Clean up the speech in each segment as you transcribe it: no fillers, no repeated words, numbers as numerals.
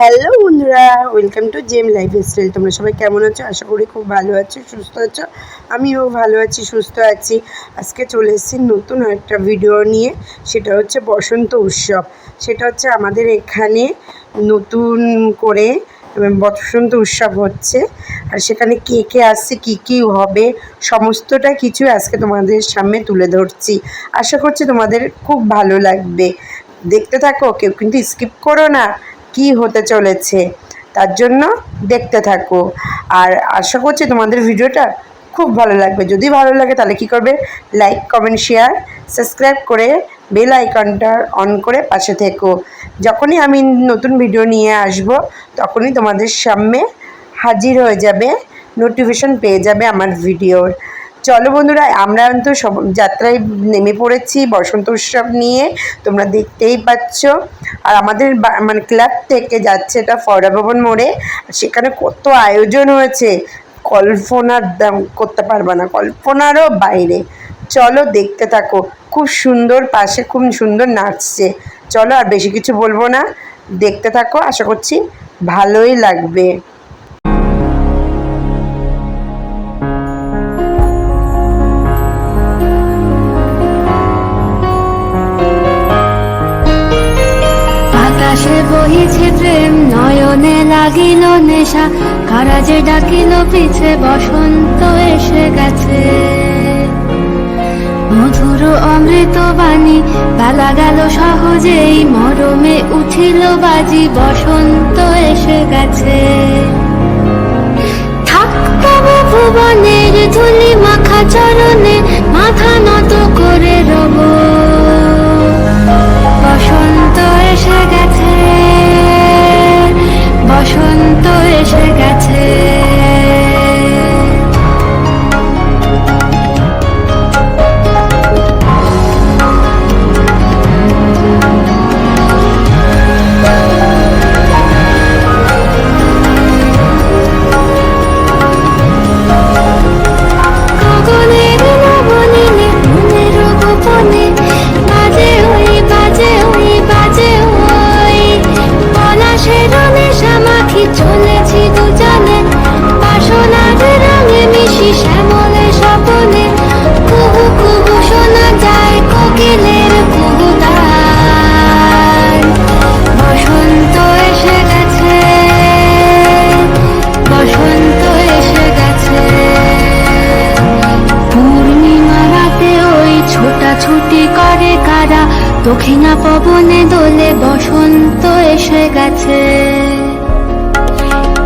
Hello বন্ধুরা, welcome to gem lifestyle. তোমরা সবাই কেমন আছো? আশা করি খুব ভালো আছো, সুস্থ আছো। আমিও ভালো আছি, সুস্থ আছি। আজকে চলে এসেছি নতুন একটা ভিডিও নিয়ে। সেটা হচ্ছে বসন্ত উৎসব। সেটা হচ্ছে আমাদের এখানে নতুন করে বসন্ত উৎসব হচ্ছে। আর সেখানে কে কে আসছে, কী কী হবে, সমস্তটা কিছু আজকে তোমাদের সামনে তুলে ধরছি। আশা করছি তোমাদের খুব ভালো লাগবে। দেখতে থাকো, কেউ কিন্তু স্কিপ করো না কি হতে চলেছে, তার জন্য দেখতে থাকো। আর আশা করছি তোমাদের ভিডিওটা খুব ভালো লাগবে। যদি ভালো লাগে তাহলে কি করবে, লাইক কমেন্ট শেয়ার সাবস্ক্রাইব করে বেল আইকনটা অন করে পাশে থেকো। যখনই আমি নতুন ভিডিও নিয়ে আসব তখনই তোমাদের সামনে হাজির হয়ে যাবে, নোটিফিকেশন পেয়ে যাবে আমার ভিডিওর। চলো বন্ধুরা, আমরা তো সব যাত্রায় নেমে পড়েছি বসন্ত উৎসব নিয়ে, তোমরা দেখতেই পাচ্ছ। আর আমাদের মানে ক্লাব থেকে যাচ্ছে এটা ফয়রা ভবন মোড়ে। সেখানে কত আয়োজন হয়েছে, কল্পনার দাম করতে পারবে না, কল্পনারও বাইরে। চলো দেখতে থাকো, খুব সুন্দর, পাশে খুব সুন্দর নাচছে। চলো আর বেশি কিছু বলবো না, দেখতে থাকো, আশা করছি ভালোই লাগবে। আকাশে বহিছে প্রেম, নয়নে লাগিল নেশা, কারা যে ডাকিল পিছে, বসন্ত এসে গেছে। মধুর অমৃত বাণী, বেলা গেল সহজেই, মরমে উঠিল বাজি, বসন্ত এসে গেছে। থাকতব ভুবনের ধুলি মাখা চরণে, মাথা নত করে রব। বসন্ত এসে গেছে, বসন্ত এসে গেছে। গগনের নবনীনে, মনের গোপনে, বাজে ওই বাজে ওই বাজে ওই, পলাশের নেশা মাখি চলেছি দুজনে, বাসনার রঙে মিশি শ্যামলে স্বপনে, কুহু কুহু শোনা যায় কোকিলের কুহুতান। বসন্ত এসে গেছে, বসন্ত এসে গেছে। পূর্ণিমা রাতে ওই ছোটাছুটি করে কারা, দক্ষিণা পবনে দোলে, বসন্ত এসে গেছে।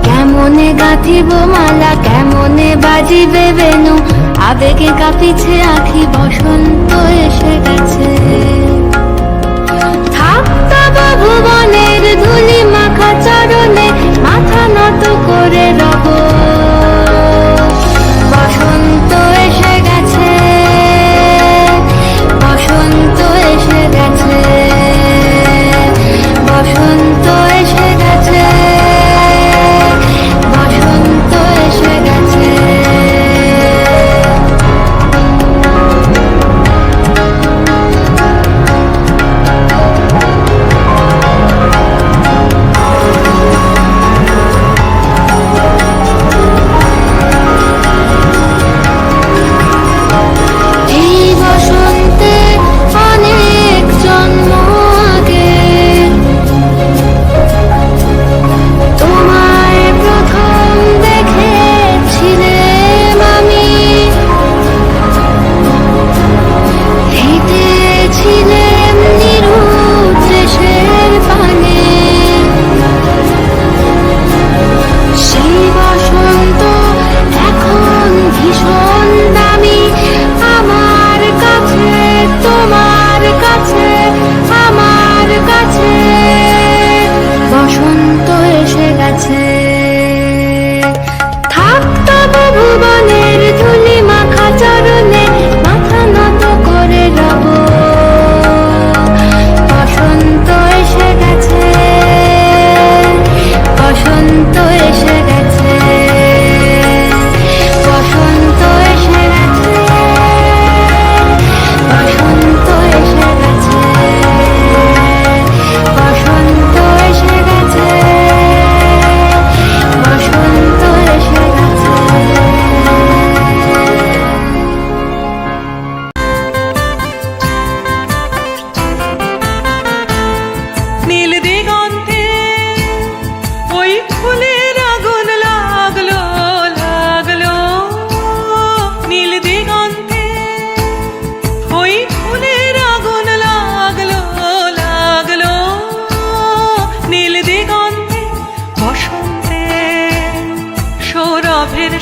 কেমনে গাঁথিব মালা, কেমনে বাজিবে বেনু, আবেগে কাঁপিছে আখি, বসন্ত এসে গেছে। থাকতব ভুবনের ধুলি মাখা চরণে, মাথা নত করে রব। বসন্ত এসে গেছে, বসন্ত এসে গেছে, বসন্ত এসে গেছে, বসন্ত এসে গেছে।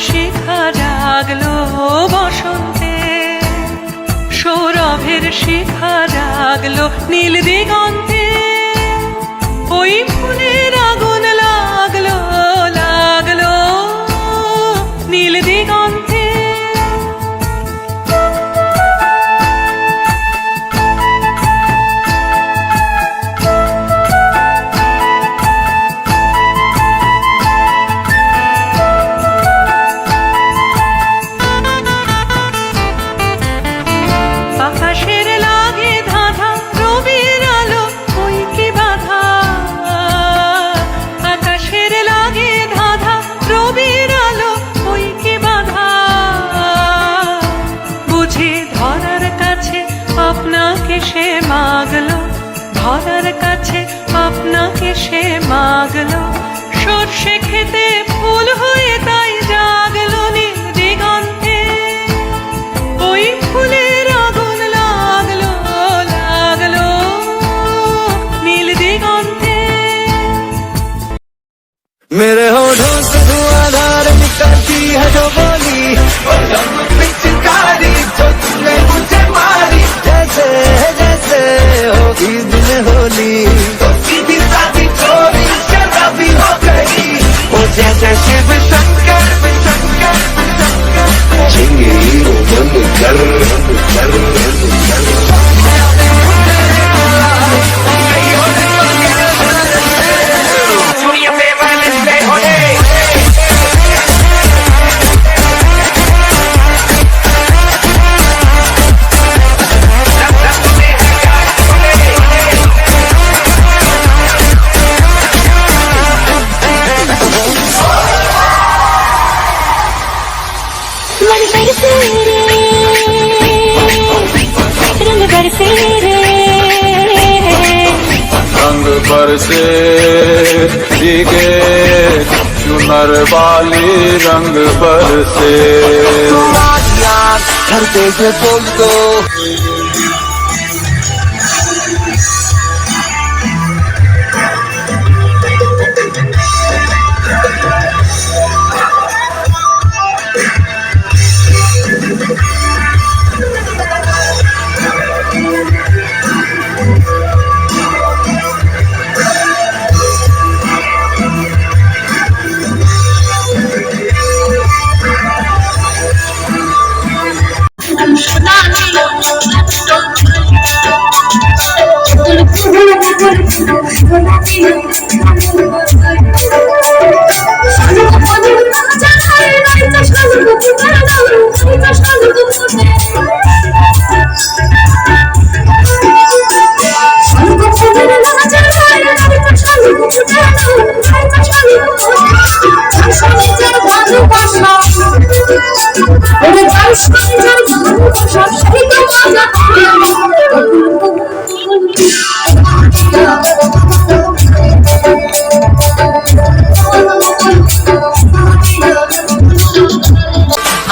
শিখা জাগলো বসন্তে, সৌরভের শিখা জাগলো নীল দিগন্তে, ওই ফুলের আগুন লাগলো লাগলো নীল দিগন্তে। আকাশের লাগে ধাঁধা রবির আলো ওই কি বাধা, আকাশের লাগে ধাঁধা রবির আলো ওই কি বাধা, বুঝি ধরার কাছে আপনাকে সে মাগলো, ধরার কাছে আপনাকে সে মাগলো, সর্ষে খেতে ফুল হয়ে তাই জাগলো নীল দিগন্তে, ওই ফুলের আগুন লাগলো লাগলো নীল দিগন্তে। मेरे होठों से धुआंधार निकलती है जो बोली, और पिचकारी जो तुमने मुझे मारी, जैसे जैसे होगी दिन होली, तो सीधी सादी चोरी शराबी हो गई, वो जैसे शिव शंकर शंकर शंकर चिंगी बंद कर मन बरसे रे रंग बरसे रे, रंग बरसे भीगे चुनर वाली रंग बरसे। घर पे से बोल दो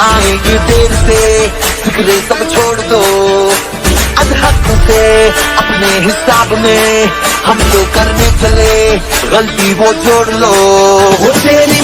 आएगी देर से फिक्रे सब छोड़ दो, अधहक से अपने हिसाब में हम तो करने चले, गलती वो जोड़ लो, वो तेरी